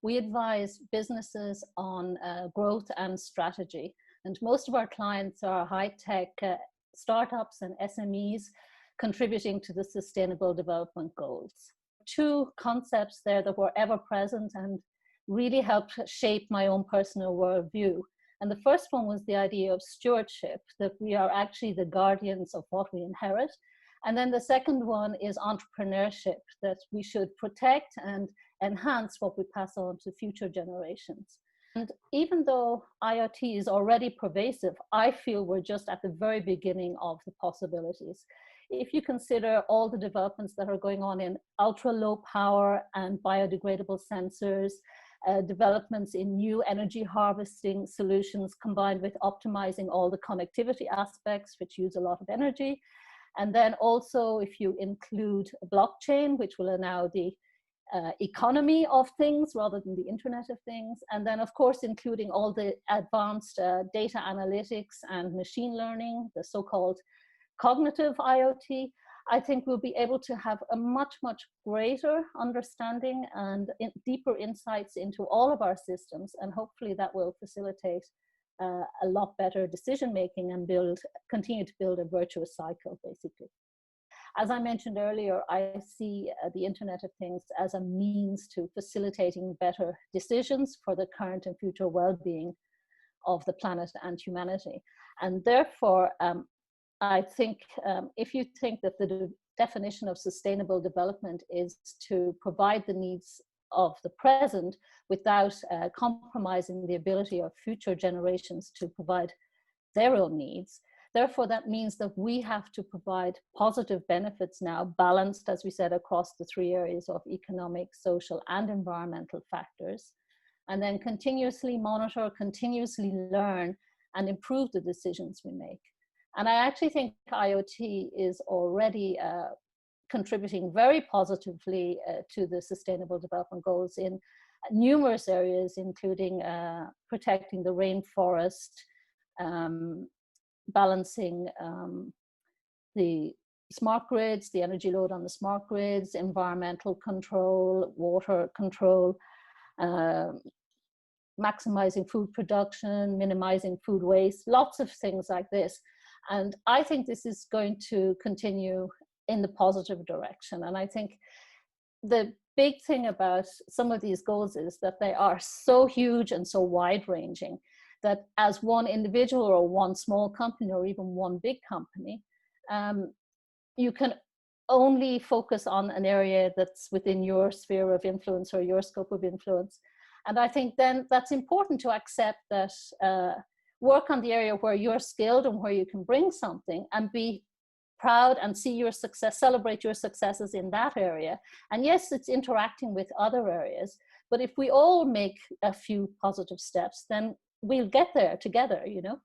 We advise businesses on growth and strategy. And most of our clients are high-tech startups and SMEs contributing to the Sustainable Development Goals. Two concepts there that were ever present and really helped shape my own personal worldview. And the first one was the idea of stewardship, that we are actually the guardians of what we inherit. And then the second one is entrepreneurship, that we should protect and enhance what we pass on to future generations. And even though IoT is already pervasive, I feel we're just at the very beginning of the possibilities. If you consider all the developments that are going on in ultra low power and biodegradable sensors, developments in new energy harvesting solutions combined with optimizing all the connectivity aspects, which use a lot of energy. And then also if you include blockchain, which will allow the economy of things rather than the Internet of Things. And then of course, including all the advanced data analytics and machine learning, the so-called cognitive IoT, I think we'll be able to have a much, much greater understanding and deeper insights into all of our systems. And hopefully that will facilitate a lot better decision-making and continue to build a virtuous cycle, basically. As I mentioned earlier, I see the Internet of Things as a means to facilitating better decisions for the current and future well-being of the planet and humanity. And therefore, I think if you think that the definition of sustainable development is to provide the needs of the present without compromising the ability of future generations to provide their own needs, therefore that means that we have to provide positive benefits now, balanced, as we said, across the three areas of economic, social, and environmental factors, and then continuously monitor, continuously learn, and improve the decisions we make. And I actually think IoT is already contributing very positively to the Sustainable Development Goals in numerous areas, including protecting the rainforest, balancing the smart grids, the energy load on the smart grids, environmental control, water control, maximizing food production, minimizing food waste, lots of things like this. And I think this is going to continue in the positive direction. And I think the big thing about some of these goals is that they are so huge and so wide-ranging that as one individual or one small company or even one big company, you can only focus on an area that's within your sphere of influence or your scope of influence. And I think then that's important to accept that work on the area where you're skilled and where you can bring something, and be proud and see your success, celebrate your successes in that area. And yes, it's interacting with other areas, but if we all make a few positive steps, then we'll get there together, you know.